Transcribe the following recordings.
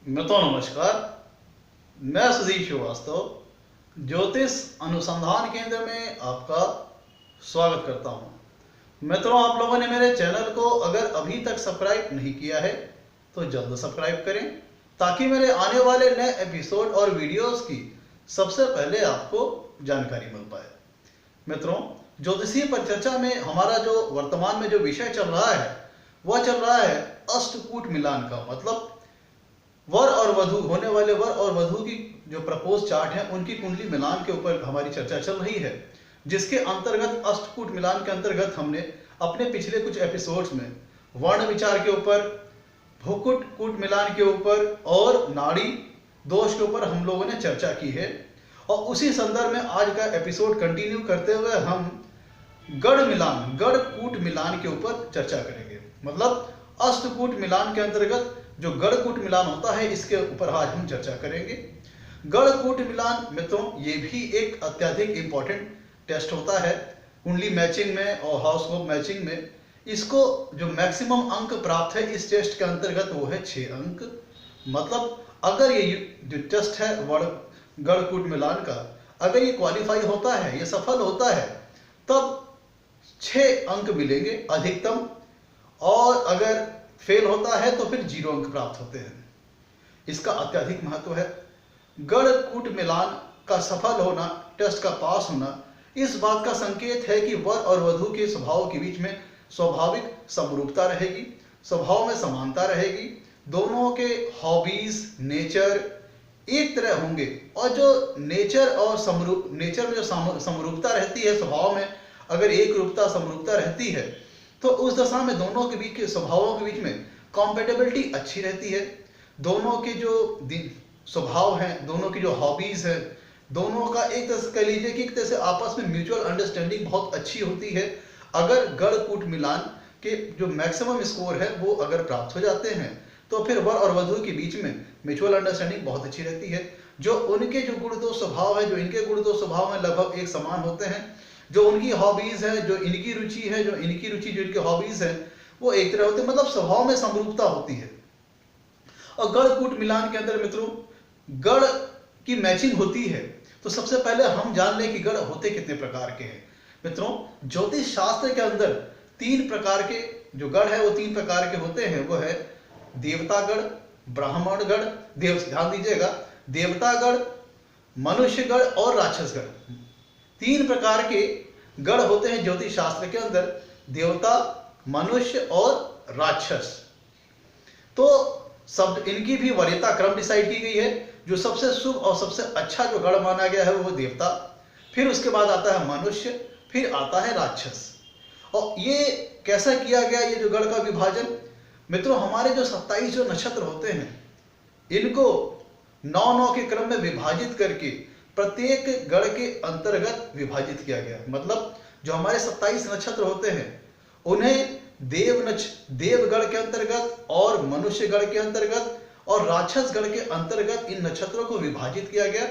नमस्कार। मैं सुधीर श्रीवास्तव ज्योतिष अनुसंधान केंद्र में आपका स्वागत करता हूं। मित्रों, आप लोगों ने मेरे चैनल को अगर अभी तक सब्सक्राइब नहीं किया है तो जल्द सब्सक्राइब करें ताकि मेरे आने वाले नए एपिसोड और वीडियोस की सबसे पहले आपको जानकारी मिल पाए। मित्रों, ज्योतिषीय परिचर्चा में हमारा जो वर्तमान में जो विषय चल रहा है वह चल रहा है अष्टकूट मिलान का। मतलब वर और वधू, होने वाले वर और वधू की जो प्रपोज चार्ट है उनकी कुंडली मिलान के ऊपर हमारी चर्चा चल रही है, जिसके अंतर्गत अष्टकूट मिलान के अंतर्गत हमने अपने पिछले कुछ एपिसोड्स में वर्ण विचार के ऊपर, भूकुट कूट मिलान के ऊपर और नाड़ी दोष के ऊपर हम लोगों ने चर्चा की है। और उसी संदर्भ में आज का एपिसोड कंटिन्यू करते हुए हम गढ़ मिलान, गढ़ कूट मिलान के ऊपर चर्चा करेंगे। मतलब अष्टकूट मिलान के अंतर्गत जो गढ़ कूट मिलान होता है इसके ऊपर आज हम चर्चा करेंगे। गढ़ कूट मिलान मित्रों, ये भी एक अत्यधिक इंपॉर्टेंट टेस्ट होता है कुंडली मैचिंग में और हॉरोस्कोप मैचिंग में। इसको जो मैक्सिमम अंक प्राप्त है इस टेस्ट के अंतर्गत वो है 6 अंक। मतलब अगर ये जो टेस्ट है गढ़ कूट मिलान का, अगर ये क्वालिफाई होता है, ये सफल होता है, तब 6 अंक मिलेंगे अधिकतम, और अगर फेल होता है तो फिर 0 अंक प्राप्त होते हैं। इसका अत्यधिक महत्व है। गढ़ कूट मिलान का सफल होना, टेस्ट का पास होना, इस बात का संकेत है कि वर और वधू के स्वभाव के बीच में स्वाभाविक समरूपता रहेगी, स्वभाव में समानता रहेगी, दोनों के हॉबीज, नेचर एक तरह होंगे। और जो नेचर और नेचर में जो समरूपता रहती है, स्वभाव में अगर एक रूपता समरूपता रहती है तो उस दशा में दोनों के बीच के स्वभावों के बीच में कॉम्पेटेबिलिटी अच्छी रहती है। दोनों के जो स्वभाव हैं, दोनों की जो हॉबीज है, दोनों का एक तरह से कह लीजिए कि एक तरह से आपस में म्यूचुअल अंडरस्टैंडिंग बहुत अच्छी होती है। अगर गढ़ कूट मिलान के जो मैक्सिमम स्कोर है वो अगर प्राप्त हो जाते हैं तो फिर वर और वधू के बीच में म्यूचुअल अंडरस्टैंडिंग बहुत अच्छी रहती है। जो उनके जो गुण दो स्वभाव है, जो इनके गुण दो स्वभाव है, लगभग एक समान होते हैं। जो उनकी हॉबीज है, जो इनकी रुचि है, जो इनकी रुचि, जो इनकी हॉबीज है, वो एक तरह होते हैं। मतलब स्वभाव में समरूपता होती है। और गढ़ कूट मिलान के अंदर मित्रों गढ़ की मैचिंग होती है तो सबसे पहले हम जान लें कि गढ़ होते कितने प्रकार के हैं। मित्रों, ज्योतिष शास्त्र के अंदर 3 प्रकार के जो गढ़ है वो 3 प्रकार के होते हैं। वो है देवतागढ़, ब्राह्मणगढ़, ध्यान दीजिएगा, देवतागढ़, मनुष्यगढ़ और राक्षसगढ़। 3 प्रकार के गढ़ होते हैं ज्योतिष शास्त्र के अंदर, देवता, मनुष्य और राक्षस। तो सब इनकी भी वरीयता क्रम डिसाइड की गई है। जो सबसे शुभ और सबसे अच्छा जो गढ़ माना गया है वो देवता, फिर उसके बाद आता है मनुष्य, फिर आता है राक्षस। और ये कैसा किया गया ये जो गढ़ का विभाजन? मित्रों, हमारे जो 27 जो नक्षत्र होते हैं इनको 9-9 के क्रम में विभाजित करके प्रत्येक गढ़ के अंतर्गत विभाजित किया गया। मतलब जो हमारे 27 नक्षत्र होते हैं उन्हें देवगढ़ के अंतर्गत और मनुष्यगढ़ के अंतर्गत और राक्षसगढ़ के अंतर्गत इन नक्षत्रों को विभाजित किया गया।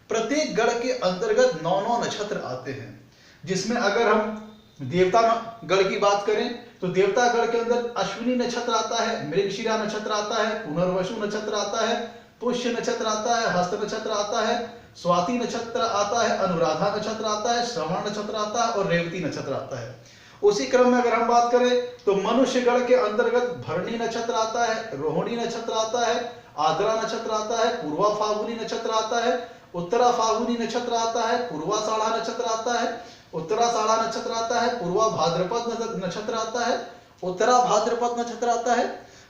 प्रत्येक गढ़ के अंतर्गत 9-9 नक्षत्र आते हैं, जिसमें अगर हम देवता गढ़ की बात करें तो देवता गढ़ के अंदर अश्विनी नक्षत्र आता है, मृगशिरा नक्षत्र आता है, पुनर्वसु नक्षत्र आता है, पुष्य नक्षत्र आता है, हस्त नक्षत्र आता है, स्वाति नक्षत्र आता है, अनुराधा नक्षत्र आता है, श्रवण नक्षत्र आता है और रेवती नक्षत्र आता है। उसी क्रम में अगर हम बात करें तो मनुष्यगढ़ के अंतर्गत भरणी नक्षत्र आता है, रोहिणी नक्षत्र आता है, आद्रा नक्षत्र आता है, पूर्वा फाल्गुनी नक्षत्र आता है, उत्तरा फाल्गुनी नक्षत्र आता है, पूर्वाषाढ़ा नक्षत्र आता है, उत्तराषाढ़ा नक्षत्र आता है, पूर्वा भाद्रपद नक्षत्र आता है, उत्तरा भाद्रपद नक्षत्र आता है।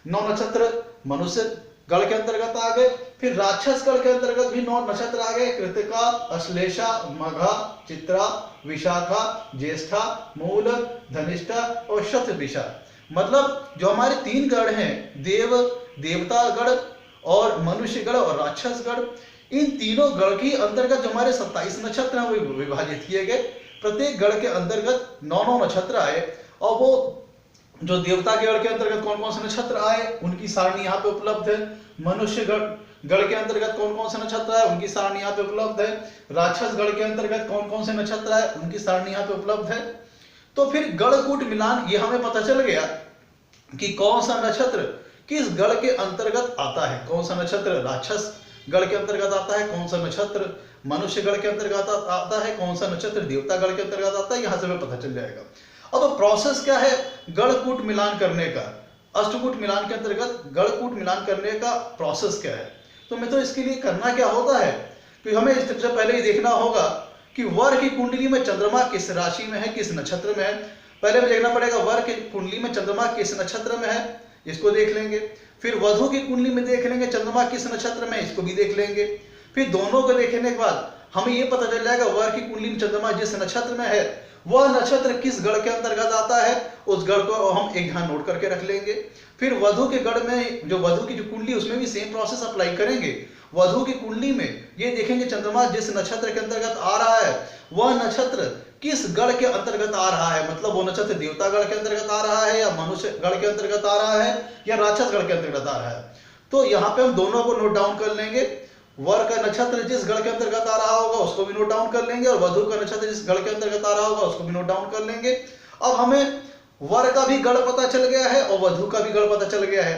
9 नक्षत्र मनुष्य गढ़ के अंतर्गत आ गए। फिर राक्षस गढ़ के अंतर्गत भी 9 नक्षत्र आ गए, कृतिका, अश्लेषा, मघा, चित्रा, विशाखा, ज्येष्ठा, मूल, धनिष्ठा और शतभिषा। मतलब जो हमारे 3 गढ़ हैं, देवतागढ़ और मनुष्यगढ़ और राक्षसगढ़, इन तीनों गढ़ के अंतर्गत जो हमारे 27 नक्षत्र हैं वो विभाजित किए गए। प्रत्येक गढ़ के अंतर्गत 9-9 नक्षत्र आए। और वो जो देवता के गढ़ के अंतर्गत कौन कौन से नक्षत्र आए उनकी सारणी यहाँ पे उपलब्ध है। मनुष्य गढ़ के अंतर्गत कौन कौन से नक्षत्र आए उनकी सारणी यहाँ पे उपलब्ध है। राक्षस गढ़ के अंतर्गत कौन कौन से नक्षत्र आए उनकी सारणी यहाँ पे उपलब्ध है। तो फिर गढ़ कूट मिलान ये हमें पता चल गया कि कौन सा नक्षत्र किस गण के अंतर्गत आता है। कौन सा नक्षत्र राक्षस गण के अंतर्गत आता है, कौन सा नक्षत्र मनुष्य गण के अंतर्गत आता है, कौन सा नक्षत्र देवता गण के अंतर्गत आता है, यहां से हमें पता चल जाएगा। अब प्रोसेस क्या है गणकूट मिलान करने का, अष्टकूट मिलान के अंतर्गत गणकूट मिलान करने का प्रोसेस क्या है। तो मित्रों इसके लिए करना क्या होता है कि हमें सबसे पहले ये देखना होगा कि वर की कुंडली में चंद्रमा किस राशि में है, किस नक्षत्र में है। पहले हमें देखना पड़ेगा वर की कुंडली में चंद्रमा किस नक्षत्र में है, इसको देख लेंगे। फिर वधु की कुंडली में देख लेंगे चंद्रमा किस नक्षत्र में है, इसको भी देख लेंगे। फिर दोनों को देखने के बाद हमें यह पता चल जाएगा वर की कुंडली में चंद्रमा जिस नक्षत्र में है वह नक्षत्र किस गण के अंतर्गत आता है, उस गण को हम एक ध्यान नोट करके रख लेंगे। फिर वधु के गण में जो वधु की जो कुंडली उसमें भी सेम प्रोसेस अप्लाई करेंगे। वधु की कुंडली में ये देखेंगे चंद्रमा जिस नक्षत्र के अंतर्गत आ रहा है वह नक्षत्र किस गण के अंतर्गत आ रहा है, मतलब वो नक्षत्र देवता गण के अंतर्गत आ रहा है या मनुष्य गण के अंतर्गत आ रहा है या राक्षस गण के अंतर्गत आ रहा है। तो यहाँ पे हम दोनों को नोट डाउन कर लेंगे। वर का नक्षत्र जिस गण के अंतर्गत आ रहा होगा उसको भी नोट डाउन कर लेंगे और वधु का नक्षत्र जिस गण के अंतर्गत आ रहा होगा उसको भी नोट डाउन कर लेंगे। अब हमें वर का भी गण पता चल गया है और वधु का भी गण पता चल गया है।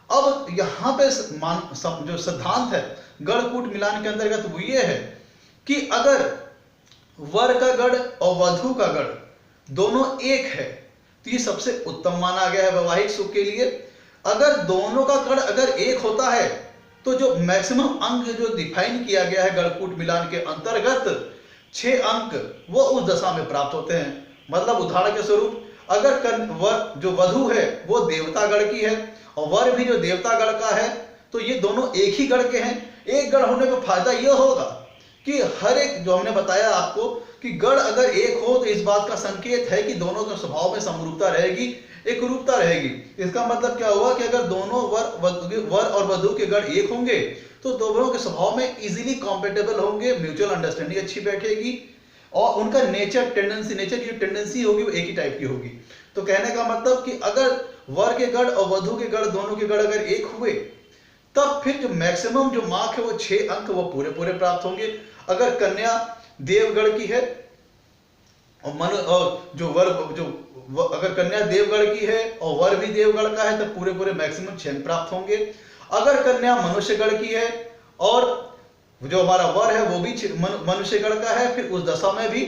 अब यहाँ पे जो सिद्धांत है गणकूट मिलान के अंतर्गत वो ये है कि अगर वर का गण और वधु का गण दोनों एक है तो ये सबसे उत्तम माना गया है वैवाहिक सुख के लिए। अगर दोनों का गण अगर एक होता है तो जो मैक्सिमम अंक जो डिफाइन किया गया है गणकूट मिलान के अंतर्गत 6 अंक वो उस दशा में प्राप्त होते हैं। मतलब उदाहरण के स्वरूप अगर वर जो वधु है वो देवता गण की है और वर भी जो देवता गण का है तो ये दोनों एक ही गण के हैं। एक गण होने पर फायदा यह होगा कि हर एक जो हमने बताया आपको कि गण अगर एक हो तो इस बात का संकेत है कि दोनों के स्वभाव में समरूपता रहेगी, एक रूपता रहेगी। इसका मतलब क्या हुआ कि अगर दोनों वर और वधु के गण एक होंगे तो दोनों के स्वभाव में इजीली कॉम्पेटेबल होंगे, म्यूचुअल अंडरस्टैंडिंग अच्छी बैठेगी और उनका नेचर की जो टेंडेंसी होगी वो एक ही टाइप की होगी। तो कहने का मतलब कि अगर वर के गण और वधु के गण दोनों के गण अगर एक हुए तब फिर जो मैक्सिमम जो मार्क है वो 6 अंक वो पूरे प्राप्त होंगे। अगर कन्या देवगण की है और अगर कन्या देवगण की है और वर भी देवगण का है तो पूरे मैक्सिमम 6 अंक प्राप्त होंगे। अगर कन्या मनुष्य गण की है और जो हमारा वर है वो भी मनुष्य गण का है फिर उस दशा में भी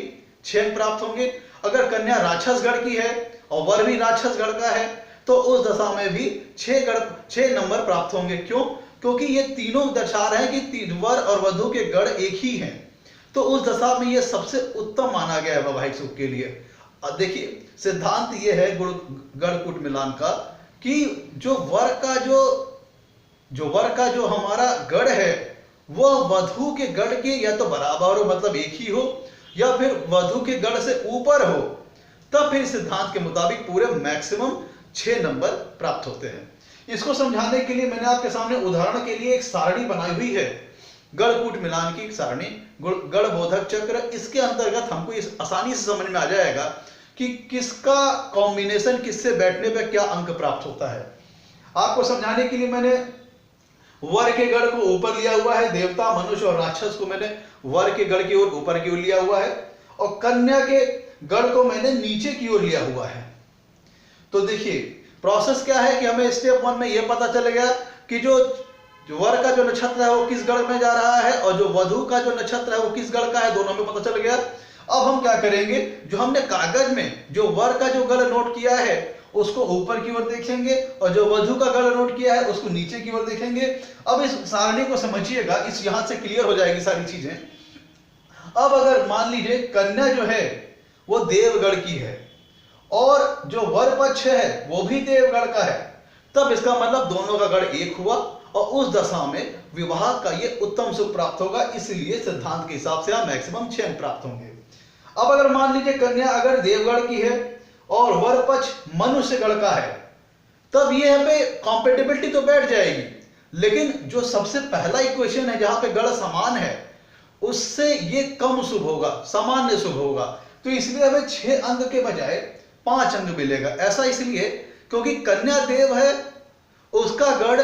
6 अंक प्राप्त होंगे। अगर कन्या राक्षस गण की है और वर भी राक्षस गण का है तो उस दशा में भी 6 नंबर प्राप्त होंगे। क्यों? क्योंकि ये तीनों दर्शा रहे हैं कि वर और वधु के गण एक ही हैं। तो उस दशा में ये सबसे उत्तम माना गया है वैवाहिक सुख के लिए। अब देखिए सिद्धांत ये है गणकूट मिलान का कि जो वर का जो हमारा गण है वह वधु के गण के या तो बराबर हो मतलब एक ही हो या फिर वधु के गण से ऊपर हो, तब फिर सिद्धांत के मुताबिक पूरे मैक्सिमम 6 नंबर प्राप्त होते हैं। इसको समझाने के लिए मैंने आपके सामने उदाहरण के लिए एक सारणी बनाई हुई है, गणकूट मिलान की सारणी, गणबोधक चक्र। इसके अंतर्गत हमको इस आसानी से समझ में आ जाएगा कि किसका कॉम्बिनेशन किससे बैठने पर क्या अंक प्राप्त होता है। आपको समझाने के लिए मैंने वर के गण को ऊपर लिया हुआ है, देवता मनुष्य और राक्षस को मैंने वर के गण की ओर ऊपर की ओर लिया हुआ है और कन्या के गण को मैंने नीचे की ओर लिया हुआ है। तो देखिए प्रोसेस क्या है कि हमें स्टेप 1 में यह पता चल गया कि जो वर का जो नक्षत्र है वो किस गण में जा रहा है और जो वधु का जो नक्षत्र है वो किस गण का है, दोनों में पता चल गया। अब हम क्या करेंगे, जो हमने कागज में जो वर का जो गण नोट किया है उसको ऊपर की ओर देखेंगे और जो वधु का गण नोट किया है उसको नीचे की ओर देखेंगे। अब इस सारणी को समझिएगा, इस यहां से क्लियर हो जाएगी सारी चीजें। अब अगर मान लीजिए कन्या जो है वो देवगण की है और जो वर पक्ष है वो भी देवगण का है, तब इसका मतलब दोनों का गण एक हुआ और उस दशा में विवाह का ये उत्तम सुख प्राप्त होगा। इसलिए सिद्धांत के हिसाब से मैक्सिमम 6 अंक प्राप्त होंगे। अब अगर मान लीजिए कन्या अगर देवगण की है और वर पक्ष मनुष्य गण का है, तब ये यहाँ पे कॉम्पेटिबिलिटी तो बैठ जाएगी, लेकिन जो सबसे पहला इक्वेशन है जहां पे गण समान है उससे ये कम शुभ होगा, सामान्य शुभ होगा। तो इसलिए हमें 6 अंक के बजाय 5 अंक मिलेगा। ऐसा इसलिए क्योंकि कन्या देव है, उसका गण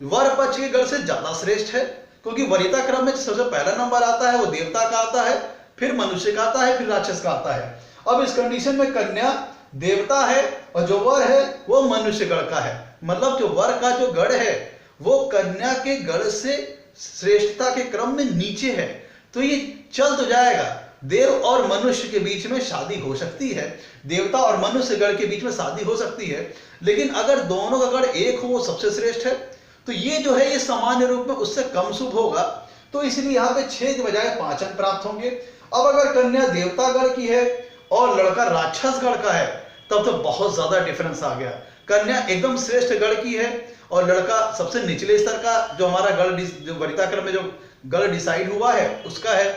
वर पक्ष के गण से ज्यादा श्रेष्ठ है, क्योंकि वरीयता क्रम में सबसे पहला नंबर आता है वो देवता का आता है, फिर मनुष्य का आता है, फिर राक्षस का आता है। अब इस कंडीशन में कन्या देवता है और जो वर है वो मनुष्य गण का है, मतलब जो वर का जो गढ़ है वो कन्या के गढ़ से श्रेष्ठता के क्रम में नीचे है, तो ये चल तो जाएगा। देव और मनुष्य के बीच में शादी हो सकती है, देवता और मनुष्य गढ़ के बीच में शादी हो सकती है, लेकिन अगर दोनों का गढ़ एक हो वो सबसे श्रेष्ठ है, तो ये जो है ये सामान्य रूप में उससे कम शुभ होगा। तो इसलिए यहाँ पे 6 के बजाय 5 अंक प्राप्त होंगे। अब अगर कन्या देवता गढ़ की है और लड़का राक्षस गढ़ का है, तब तो बहुत ज्यादा डिफरेंस आ गया। कन्या एकदम श्रेष्ठ गढ़ की है और लड़का सबसे निचले स्तर का जो हमारा गढ़, जो वरिता क्रम में जो गढ़ डिसाइड हुआ है उसका है,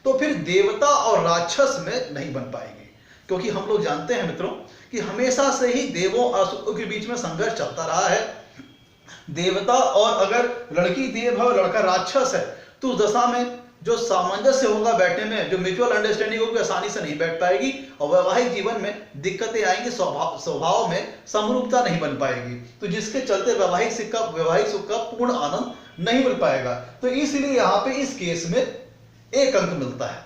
तो फिर देवता और राक्षस में नहीं बन पाएगी। क्योंकि हम लोग जानते हैं मित्रों कि हमेशा से ही देवों और असुरों के बीच में संघर्ष चलता रहा है। देवता और अगर लड़की देव है और लड़का राक्षस है, तो उस दशा में जो सामंजस्य होगा बैठने में, जो म्यूचुअल अंडरस्टैंडिंग होगी, आसानी से नहीं बैठ पाएगी और वैवाहिक जीवन में दिक्कतें आएंगी, स्वभाव में समरूपता नहीं बन पाएगी, तो जिसके चलते वैवाहिक सुख का पूर्ण आनंद नहीं मिल पाएगा। तो इसलिए यहाँ पे इस केस में 1 अंक मिलता है,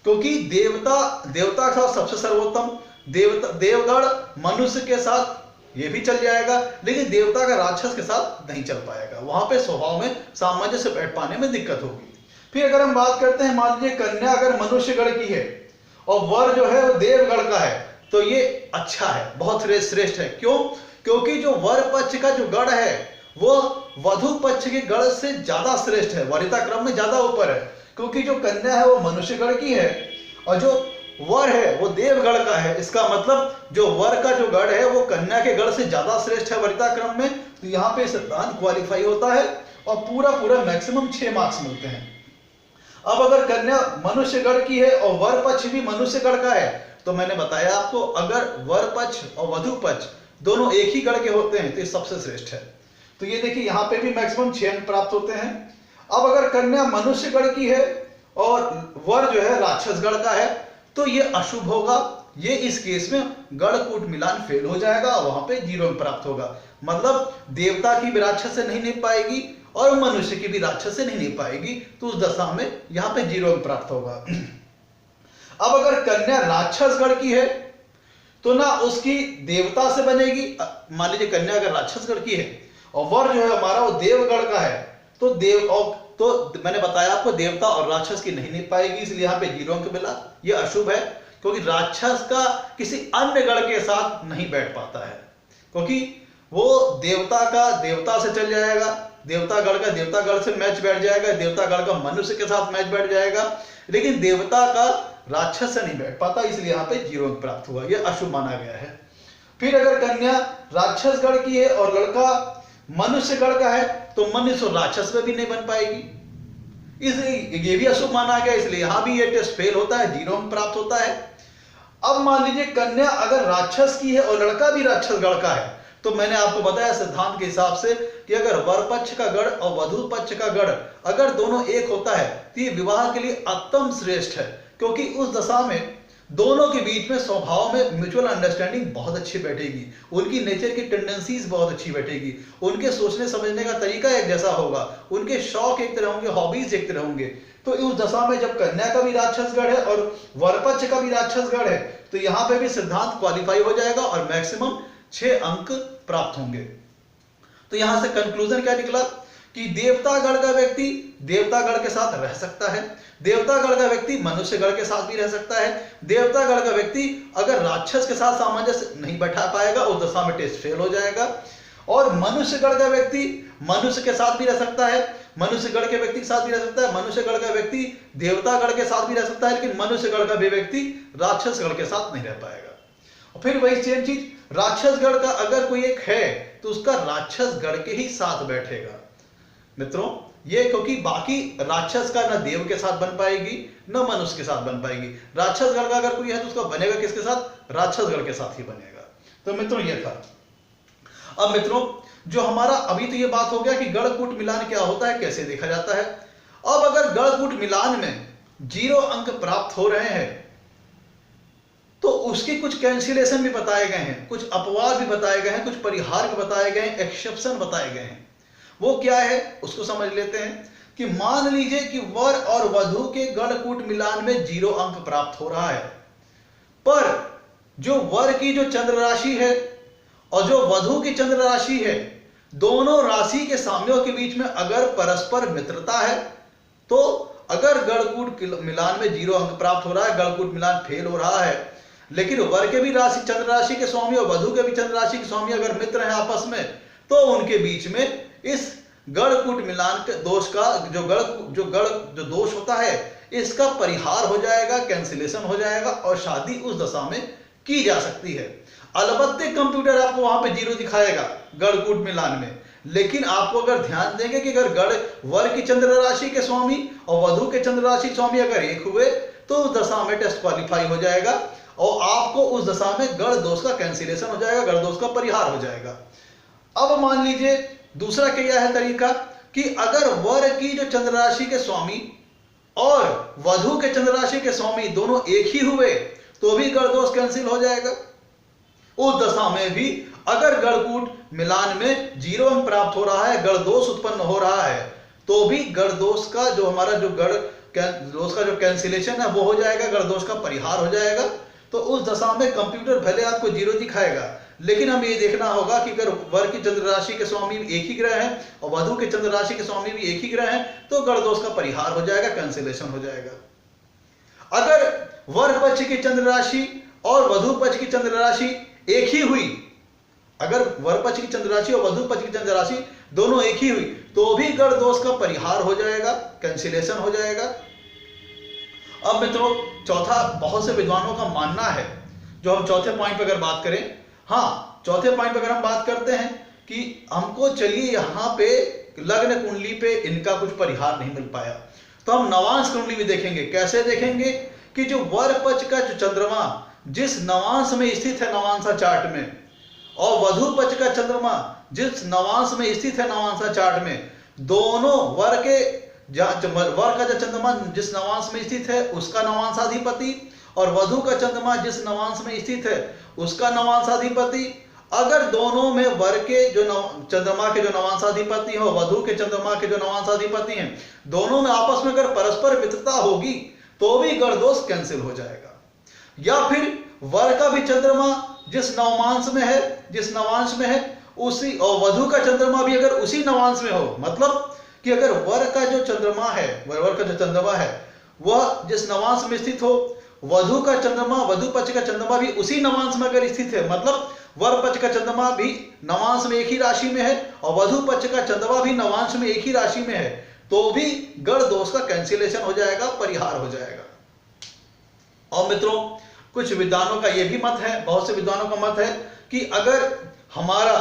क्योंकि देवता के साथ सबसे सर्वोत्तम, देवगढ़ मनुष्य के साथ ये भी चल जाएगा, लेकिन देवता का राक्षस के साथ नहीं चल पाएगा, वहां पे स्वभाव में सामंजस्य बैठ पाने में दिक्कत होगी। फिर अगर हम बात करते हैं, मान लीजिए कन्या अगर मनुष्यगढ़ की है और वर जो है वो देवगढ़ का है, तो ये अच्छा है, बहुत श्रेष्ठ है। क्यों? क्योंकि जो वर पक्ष का जो गढ़ है वो वधु पक्ष के गढ़ से ज्यादा श्रेष्ठ है, वरीयता क्रम में ज्यादा ऊपर है, क्योंकि जो कन्या है वो मनुष्यगढ़ की है और जो वर है वो देवगढ़ का है। इसका मतलब जो वर का जो गढ़ है वो कन्या के गढ़ से ज्यादा श्रेष्ठ है वरीयता क्रम में, तो यहाँ पे सिद्धांत क्वालिफाई होता है और पूरा मैक्सिमम 6 मार्क्स मिलते हैं। अब अगर कन्या मनुष्यगढ़ की है और वर पक्ष भी मनुष्यगढ़ का है, तो मैंने बताया आपको अगर वर पक्ष और वधु पक्ष दोनों एक ही गढ़ के होते हैं तो ये सबसे श्रेष्ठ है। तो ये देखिए यहाँ पे भी मैक्सिमम 6 अंक प्राप्त होते हैं। अब अगर कन्या मनुष्यगढ़ की है और वर जो है राक्षसगढ़ का है, तो ये अशुभ होगा, ये इस केस में गढ़ कूट मिलान फेल हो जाएगा, वहां पे 0 अंक प्राप्त होगा। मतलब देवता की भी राक्षस से नहीं निभ पाएगी और मनुष्य की भी राक्षस से नहीं निभ पाएगी, तो उस दशा में यहाँ पे 0 अंक प्राप्त होगा। अब अगर कन्या राक्षसगढ़ की है तो ना उसकी देवता से बनेगी, मान लीजिए कन्या अगर राक्षसगढ़ की है और वर जो है हमारा वो देवगढ़ का है, तो मैंने बताया आपको देवता और राक्षस की नहीं निभ पाएगी, इसलिए यहाँ पे 0 अंक मिला। ये अशुभ है क्योंकि राक्षस का किसी अन्य गढ़ के साथ नहीं बैठ पाता है, क्योंकि वो देवता का देवता से चल जाएगा, देवता गढ़ का देवता गढ़ से मैच बैठ जाएगा, देवता गढ़ का मनुष्य के साथ मैच बैठ जाएगा, लेकिन देवता का राक्षस से नहीं बैठ पाता, इसलिए यहाँ पे 0 अंक प्राप्त हुआ, यह अशुभ माना गया है। फिर अगर कन्या राक्षसगढ़ की है और लड़का मनुष्यगढ़ का है, तो मनुष्य राक्षस में भी नहीं बन पाएगी, इसलिए ये भी अशुभ माना गया, इसलिए यहां भी ये टेस्ट फेल होता है, 0 अंक प्राप्त होता है। अब मान लीजिए कन्या अगर राक्षस की है और लड़का भी राक्षसगढ़ का है, तो मैंने आपको बताया सिद्धांत के हिसाब से कि अगर वर पक्ष का गढ़ और वधु पक्ष का गढ़ अगर दोनों एक होता है तो ये विवाह के लिए अत्यंत श्रेष्ठ है, क्योंकि उस दशा में दोनों के बीच में स्वभाव में म्यूचुअल अंडरस्टैंडिंग बहुत अच्छी बैठेगी, उनकी नेचर की टेंडेंसीज बहुत अच्छी बैठेगी, उनके सोचने समझने का तरीका एक जैसा होगा, उनके शौक एक तरह होंगे, हॉबीज एक तरह होंगे। तो उस दशा में जब कन्या का भी राक्षसगढ़ है और वरपक्ष का भी राक्षसगढ़ है, तो यहाँ पे भी सिद्धांत क्वालिफाई हो जाएगा और मैक्सिमम 6 अंक प्राप्त होंगे। तो यहां से कंक्लूजन क्या निकला कि देवतागढ़ का व्यक्ति देवतागढ़ के साथ रह सकता है, देवतागढ़ का व्यक्ति मनुष्यगढ़ के साथ भी रह सकता है, देवतागढ़ का व्यक्ति अगर राक्षस के साथ सामंजस्य नहीं बैठा पाएगा उस दशा में टेस्ट फेल हो जाएगा, और मनुष्यगढ़ का व्यक्ति मनुष्य के साथ भी रह सकता है, मनुष्यगढ़ के व्यक्ति के साथ भी रह सकता है, मनुष्यगढ़ का व्यक्ति देवतागढ़ के साथ भी रह सकता है, लेकिन मनुष्यगढ़ का भी व्यक्ति राक्षसगढ़ के साथ नहीं रह पाएगा। और फिर वही सेम चीज राक्षसगढ़ का अगर कोई एक है तो उसका राक्षसगढ़ के ही साथ बैठेगा मित्रों, ये क्योंकि बाकी राक्षस का ना देव के साथ बन पाएगी ना मनुष्य के साथ बन पाएगी। राक्षसगढ़ का अगर कोई है तो उसका बनेगा किसके साथ? राक्षसगढ़ के साथ ही बनेगा। तो मित्रों ये था। अब मित्रों जो हमारा अभी तो ये बात हो गया कि गढ़कूट मिलान क्या होता है, कैसे देखा जाता है। अब अगर गढ़कूट मिलान में 0 अंक प्राप्त हो रहे हैं तो उसकी कुछ कैंसिलेशन भी बताए गए हैं, कुछ अपवाद भी बताए गए हैं, कुछ परिहार भी बताए गए हैं, एक्सेप्शन बताए गए हैं। वो क्या है उसको समझ लेते हैं कि मान लीजिए कि वर और वधु के गढ़कूट मिलान में 0 अंक प्राप्त हो रहा है, पर जो वर की जो चंद्र राशि है और जो वधु की चंद्र राशि है, दोनों राशि के स्वामियों के बीच में अगर परस्पर मित्रता है, तो अगर गणकूट मिलान में 0 अंक प्राप्त हो रहा है, गणकूट मिलान फेल हो रहा है, लेकिन वर के भी राशि चंद्र राशि के स्वामी और वधु के भी चंद्र राशि के स्वामी अगर मित्र हैं आपस में, तो उनके बीच में इस गणकूट मिलान के दोष का जो दोष होता है, इसका परिहार हो जाएगा, कैंसिलेशन हो जाएगा और शादी उस दशा में की जा सकती है। अलबत्ते कंप्यूटर आपको वहां पे 0 दिखाएगा गणकूट मिलान में, लेकिन आपको अगर ध्यान देंगे कि अगर गण वर की चंद्र राशि के स्वामी और वधु के चंद्र राशि के स्वामी अगर एक हुए, तो उस दशा में टेस्ट क्वालिफाई हो जाएगा और आपको उस दशा में गण दोष का कैंसिलेशन हो जाएगा, गण दोष का परिहार हो जाएगा। अब मान लीजिए दूसरा क्या है तरीका कि अगर वर की जो चंद्र राशि के स्वामी और वधु के चंद्र राशि के स्वामी दोनों एक ही हुए, तो भी गण दोष कैंसिल हो जाएगा। उस दशा में भी अगर गणकूट मिलान में 0 अंक प्राप्त हो रहा है, गण दोष उत्पन्न हो रहा है, तो भी गण दोष का जो हमारा जो गण दोष का जो कैंसिलेशन है वो हो जाएगा, गण दोष का परिहार हो जाएगा। तो उस दशा में कंप्यूटर भले आपको 0 दिखाएगा, लेकिन हमें ये देखना होगा कि अगर वर की चंद्र राशि के स्वामी एक ही ग्रह हैं और वधु के चंद्र राशि के स्वामी भी एक ही ग्रह हैं, तो गण दोष का परिहार हो जाएगा, कैंसिलेशन हो जाएगा। अगर वर पक्ष की चंद्र राशि और वधु पक्ष की चंद्र राशि एक ही हुई, अगर वर पक्ष की चंद्र राशि और वधु पक्ष की चंद्र राशि दोनों एक ही हुई, तो भी गण दोष का परिहार हो जाएगा, कैंसिलेशन हो जाएगा। अब मित्रों, चौथा बहुत से विद्वानों का मानना है, जो हम चौथे पॉइंट पर अगर बात करें, हाँ चौथे पॉइंट पर अगर हम बात करते हैं कि हमको चलिए यहाँ पे लग्न कुंडली पे इनका कुछ परिहार नहीं मिल पाया, तो हम नवांश कुंडली भी देखेंगे। कैसे देखेंगे कि जो वर पक्ष का जो चंद्रमा जिस नवांश में स्थित है नवांशा चार्ट में, और वधु पक्ष का चंद्रमा जिस नवांश में स्थित है नवांशा चार्ट में, दोनों वर का जो चंद्रमा जिस नवांश में स्थित है उसका नवांशाधिपति और वधु का चंद्रमा जिस नवांश में स्थित है उसका नवांशाधिपति, अगर दोनों में वर के जो चंद्रमा के जो नवांशाधिपति हो, वधु के चंद्रमा के जो नवांशाधिपति हैं, दोनों में आपस में अगर परस्पर मित्रता होगी, तो भी गण दोष कैंसिल हो जाएगा। या फिर वर का भी चंद्रमा जिस नवांश में है उसी, और वधु का चंद्रमा भी अगर उसी नवांश में हो, मतलब कि अगर वर का जो चंद्रमा है, वर का जो चंद्रमा है वह जिस नवांश में स्थित हो, वधु का चंद्रमा वधु पक्ष का चंद्रमा भी उसी नवांश में अगर स्थित है, मतलब वर पक्ष का चंद्रमा भी नवांश में एक ही राशि में है और वधु पक्ष का चंद्रमा भी नवांश में एक ही राशि में है, तो भी गण दोष का कैंसिलेशन हो जाएगा, परिहार हो जाएगा। और मित्रों, कुछ विद्वानों का यह भी मत है, बहुत से विद्वानों का मत है कि अगर हमारा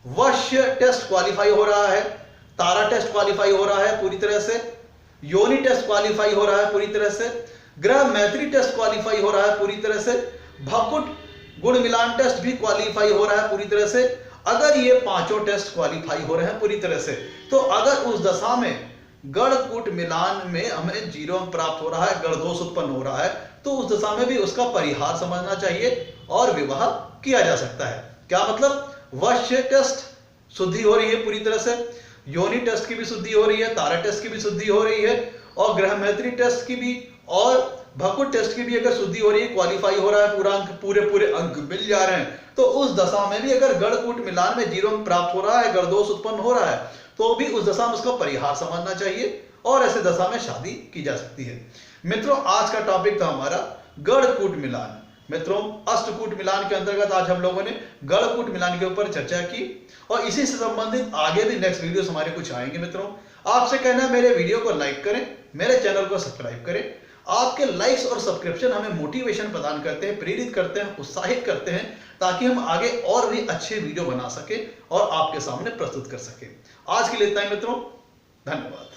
वश्य टेस्ट क्वालिफाई हो रहा है, तारा टेस्ट क्वालिफाई हो रहा है पूरी तरह से, योनि टेस्ट क्वालिफाई हो रहा है पूरी तरह से, ग्रह मैत्री टेस्ट क्वालिफाई हो रहा है पूरी तरह से, भकुट गुण मिलान टेस्ट भी क्वालिफाई हो रहा है पूरी तरह से, अगर ये पांचों टेस्ट क्वालिफाई हो रहे हैं पूरी तरह से, तो अगर उस दशा में गणकूट मिलान में हमें 0 अंक प्राप्त हो रहा है, गण दोष उत्पन्न हो रहा है, तो उस दशा में भी उसका परिहार समझना चाहिए और विवाह किया जा सकता है। क्या मतलब? वश्य टेस्ट शुद्धि हो रही है पूरी तरह से, योनि टेस्ट की भी शुद्धि हो रही है, तारा टेस्ट की भी शुद्धि हो रही है, और ग्रह मैत्री टेस्ट की भी और भकुट टेस्ट की भी अगर शुद्धि हो रही है, क्वालिफाई हो रहा है, पूरा अंक पूरे अंक मिल जा रहे हैं, तो उस दशा में भी अगर गणकूट मिलान में 0 अंक प्राप्त हो रहा है, गण दोष उत्पन्न हो रहा है, तो भी उस दशा में उसका परिहार समझना चाहिए और ऐसे दशा में शादी की जा सकती है। मित्रों, आज का टॉपिक था हमारा गणकूट मिलान। मित्रों, अष्टकूट मिलान के अंतर्गत आज हम लोगों ने गणकूट मिलान के ऊपर चर्चा की और इसी से संबंधित आगे भी नेक्स्ट वीडियोस हमारे कुछ आएंगे। मित्रों, आपसे कहना है मेरे वीडियो को लाइक करें, मेरे चैनल को सब्सक्राइब करें। आपके लाइक्स और सब्सक्रिप्शन हमें मोटिवेशन प्रदान करते हैं, प्रेरित करते हैं, उत्साहित करते हैं, ताकि हम आगे और भी अच्छे वीडियो बना सके और आपके सामने प्रस्तुत कर सके। आज के लिए इतना ही मित्रों, धन्यवाद।